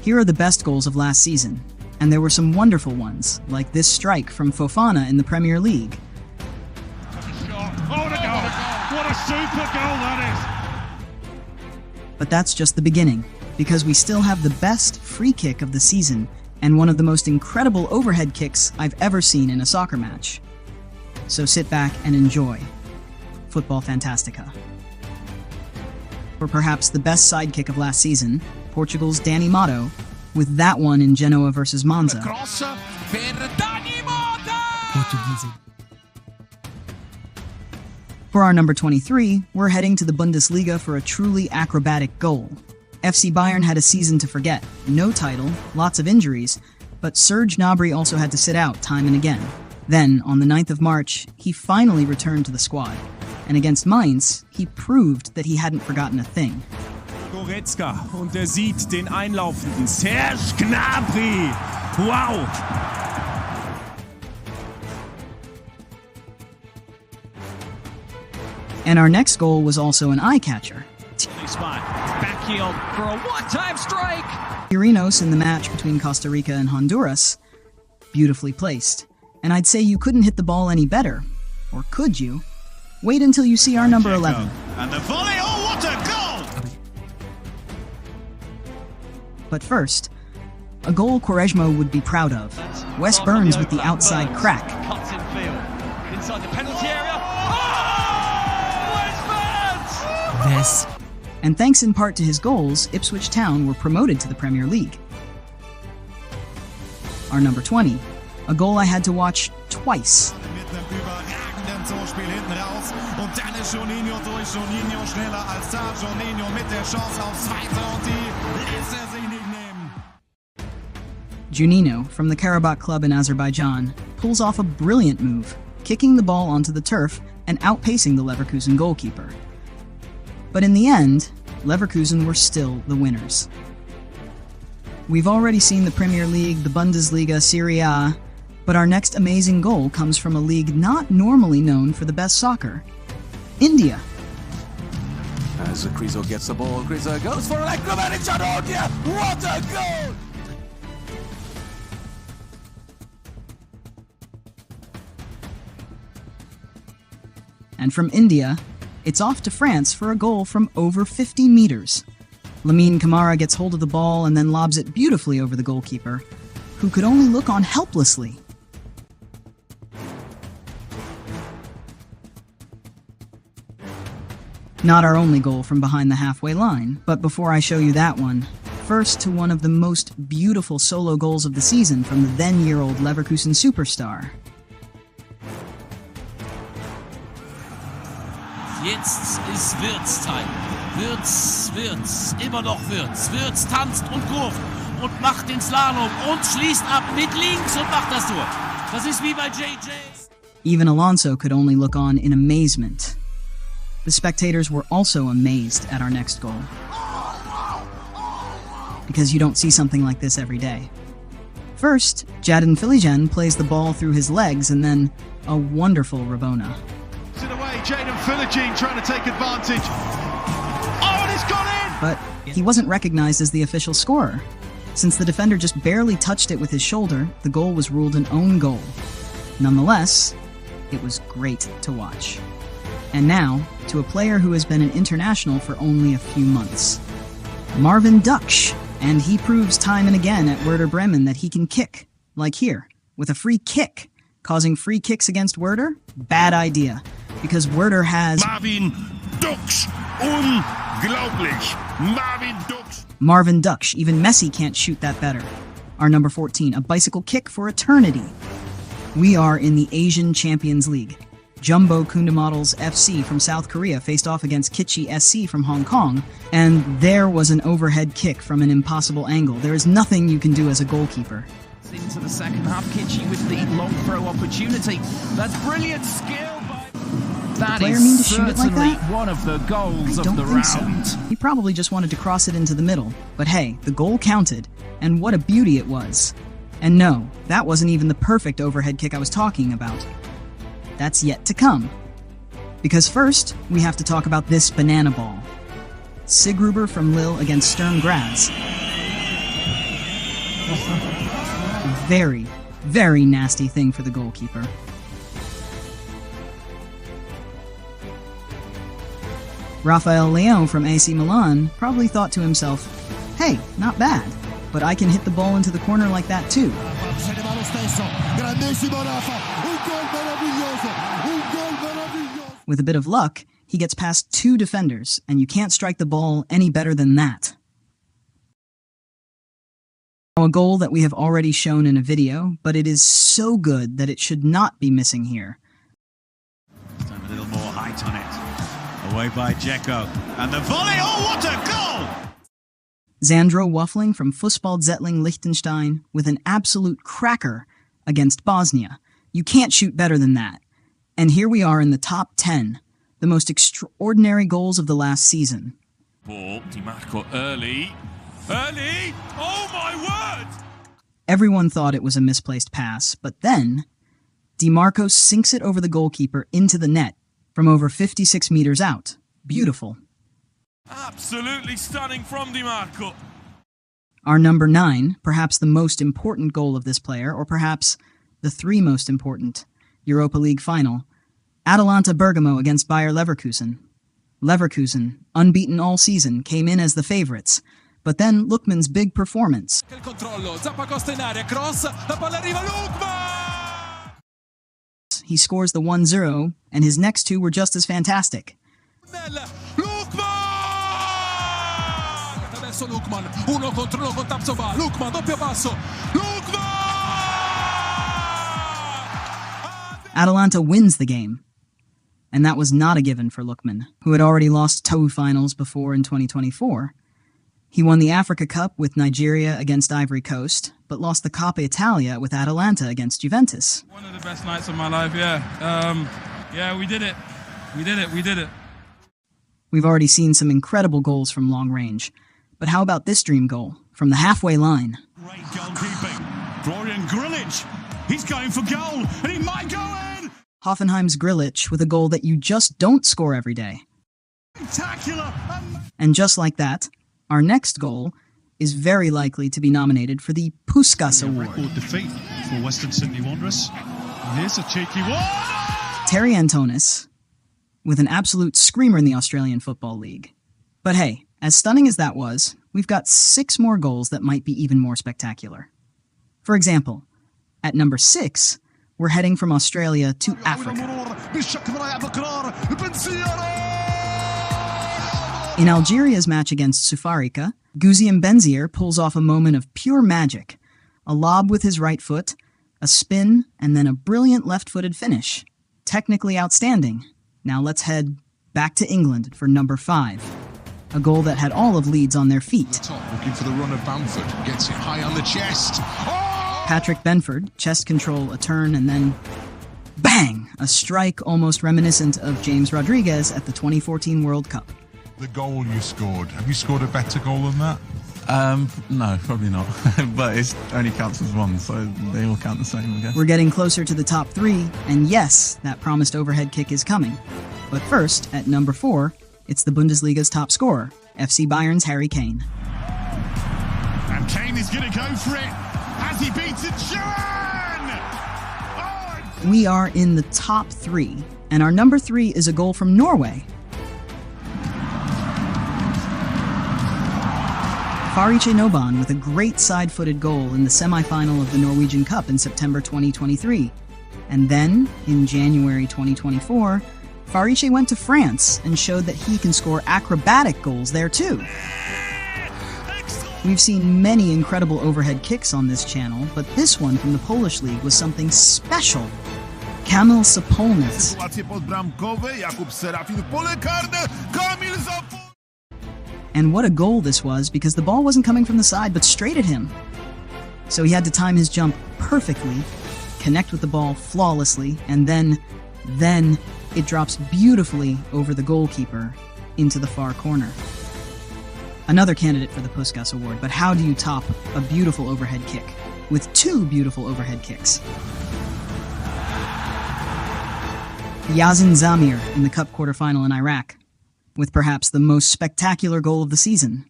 Here are the best goals of last season, and there were some wonderful ones, like this strike from Fofana in the Premier League. Oh, the goal! What a super goal that is! But that's just the beginning, because we still have the best free kick of the season and one of the most incredible overhead kicks I've ever seen in a soccer match. So sit back and enjoy Football Fantastica. For perhaps the best sidekick of last season, Portugal's Dani Mato, with that one in Genoa versus Monza. For our number 23, we're heading to the Bundesliga for a truly acrobatic goal. FC Bayern had a season to forget, no title, lots of injuries, but Serge Gnabry also had to sit out time and again. Then, on the 9th of March, he finally returned to the squad. And against Mainz, he proved that he hadn't forgotten a thing. Goretzka und er sieht den einlaufenden Serge Gnabry. Wow! And our next goal was also an eye-catcher. Back heel for a one-time strike! Irinos in the match between Costa Rica and Honduras. Beautifully placed. And I'd say you couldn't hit the ball any better. Or could you? Wait until you see our number 11. And the volley, oh what a goal! But first, a goal Quaresma would be proud of. Wes Burns with the outside crack. Cuts in field. Inside the penalty area. Oh! Wes Burns! And thanks in part to his goals, Ipswich Town were promoted to the Premier League. Our number 20, a goal I had to watch twice. Juninho, from the Karabakh club in Azerbaijan, pulls off a brilliant move, kicking the ball onto the turf and outpacing the Leverkusen goalkeeper. But in the end, Leverkusen were still the winners. We've already seen the Premier League, the Bundesliga, Serie A, but our next amazing goal comes from a league not normally known for the best soccer. India. As Krizo gets the ball, Krizo goes for an acrobatic shot. Oh dear, what a goal! And from India, it's off to France for a goal from over 50 meters. Lamine Camara gets hold of the ball and then lobs it beautifully over the goalkeeper, who could only look on helplessly. Not our only goal from behind the halfway line, but before I show you that one, first to one of the most beautiful solo goals of the season from the then-year-old Leverkusen superstar. Jetzt ist Wirtz-Time. Wirtz, immer noch Wirtz. Wirtz tanzt und kurft und macht den Slalom und schließt ab mit links und macht das Tor. Das ist wie bei JJ. Even Alonso could only look on in amazement. The spectators were also amazed at our next goal. Because you don't see something like this every day. First, Jadon Philogene plays the ball through his legs and then a wonderful Rabona. Jadon Philogene trying to take advantage. Oh, and it's gone in! But he wasn't recognized as the official scorer. Since the defender just barely touched it with his shoulder, the goal was ruled an own goal. Nonetheless, it was great to watch. And now, to a player who has been an international for only a few months. Marvin Duksch, and he proves time and again at Werder Bremen that he can kick, like here, with a free kick. Causing free kicks against Werder? Bad idea. Because Werder has Marvin Duksch. Unglaublich. Marvin Duksch. Marvin Duksch. Even Messi can't shoot that better. Our number 14, a bicycle kick for eternity. We are in the Asian Champions League. Jumbo Kundamodels FC from South Korea faced off against Kitchi SC from Hong Kong, and there was an overhead kick from an impossible angle. There is nothing you can do as a goalkeeper. Into the second half, Kitchi with the long throw opportunity. That's brilliant skill by... That is certainly one of the goals of the round. So. He probably just wanted to cross it into the middle, but hey, the goal counted, and what a beauty it was. And no, that wasn't even the perfect overhead kick I was talking about. That's yet to come. Because first, we have to talk about this banana ball. Sigruber from Lille against Sturm Graz. Very, very nasty thing for the goalkeeper. Rafael Leão from AC Milan probably thought to himself, hey, not bad, but I can hit the ball into the corner like that too. With a bit of luck, he gets past 2 defenders, and you can't strike the ball any better than that. A goal that we have already shown in a video, but it is so good that it should not be missing here. Time a little more height on it. Away by Dzeko. And the volley, oh what a goal! Sandro Wuffling from Fußball Zettling Liechtenstein with an absolute cracker against Bosnia. You can't shoot better than that. And here we are in the top 10, the most extraordinary goals of the last season. Ball, Di Marco early. Early! Oh my word! Everyone thought it was a misplaced pass, but then Di Marco sinks it over the goalkeeper into the net from over 56 meters out. Beautiful. Absolutely stunning from Di Marco. Our number 9, perhaps the most important goal of this player, or perhaps the 3 most important, Europa League final. Atalanta Bergamo against Bayer Leverkusen. Leverkusen, unbeaten all season, came in as the favorites. But then Lookman's big performance. He scores the 1-0, and his next 2 were just as fantastic. Atalanta wins the game. And that was not a given for Lookman, who had already lost 2 finals before in 2024. He won the Africa Cup with Nigeria against Ivory Coast, but lost the Coppa Italia with Atalanta against Juventus. One of the best nights of my life, yeah, we did it. We did it. We've already seen some incredible goals from long range, but how about this dream goal from the halfway line? Great goalkeeping. Florian Grillitsch. He's going for goal, and he might go in! Hoffenheim's Grillitsch with a goal that you just don't score every day. Spectacular! And just like that, our next goal is very likely to be nominated for the Puskás Award. Record defeat for Western Sydney Wanderers. Here's a cheeky one! Terry Antonis with an absolute screamer in the Australian Football League. But hey, as stunning as that was, we've got 6 more goals that might be even more spectacular. For example, at number 6, we're heading from Australia to Africa. In Algeria's match against Sufarica, Gouziam Benzier pulls off a moment of pure magic. A lob with his right foot, a spin, and then a brilliant left-footed finish. Technically outstanding. Now let's head back to England for number 5. A goal that had all of Leeds on their feet. Looking for the run of Bamford. Gets it high on the chest. Oh! Patrick Benford, chest control, a turn, and then bang! A strike almost reminiscent of James Rodriguez at the 2014 World Cup. The goal you scored. Have you scored a better goal than that? No, probably not. But it only counts as 1, so they all count the same, I guess. We're getting closer to the top 3, and yes, that promised overhead kick is coming. But first, at number 4, it's the Bundesliga's top scorer, FC Bayern's Harry Kane. And Kane is going to go for it as he beats it. Oh! We are in the top 3, and our number 3 is a goal from Norway. Fariche Noban with a great side-footed goal in the semi-final of the Norwegian Cup in September 2023. And then, in January 2024, Fariche went to France and showed that he can score acrobatic goals there too. We've seen many incredible overhead kicks on this channel, but this one from the Polish League was something special. Kamil Sapolnic. And what a goal this was, because the ball wasn't coming from the side, but straight at him. So he had to time his jump perfectly, connect with the ball flawlessly, and then it drops beautifully over the goalkeeper into the far corner. Another candidate for the Puskás Award, but how do you top a beautiful overhead kick with 2 beautiful overhead kicks? Yazin Zamir in the Cup quarterfinal in Iraq, with perhaps the most spectacular goal of the season.